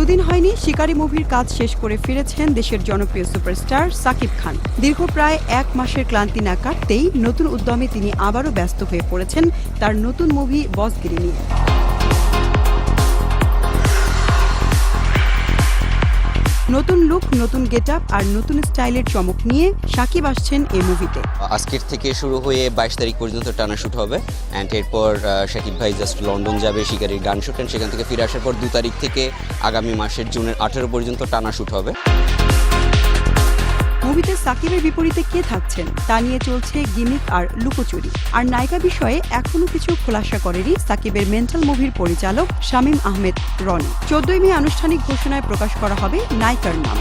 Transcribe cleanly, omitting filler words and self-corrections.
দুদিন হয়নি শিকারী মুভির কাজ শেষ করে ফিরেছেন দেশের জনপ্রিয় সুপারস্টার সাকিব খান। দীর্ঘ প্রায় 1 মাসের ক্লান্তি না কাটতেই নতুন উদ্যমে তিনি আবারও ব্যস্ত হয়ে পড়েছেন তার নতুন মুভি বসগিরি নিয়ে। নতুন লুক, নতুন গেটআপ আর নতুন স্টাইলের চমক নিয়ে সাকিব আসছেন এই মুভিতে। আজকের থেকে শুরু হয়ে 22 তারিখ পর্যন্ত টানা শুট হবে অ্যান্ড এরপর সাকিব ভাই জাস্ট লন্ডন যাবে শিকারির গান শুট, অ্যান্ড সেখান থেকে ফিরে আসার পর 2 তারিখ থেকে আগামী মাসের জুনের 18 পর্যন্ত টানা শুট হবে। মুভিতে সাকিবের বিপরীতে কে থাকছেন তা নিয়ে চলছে গিমিক আর লুকোচুরি। আর নায়িকা বিষয়ে এখনো কিছু খোলাসা করেনি সাকিবের মেন্টাল মুভির পরিচালক শামীম আহমেদ রনি। 14 মে আনুষ্ঠানিক ঘোষণায় প্রকাশ করা হবে নায়িকার নাম।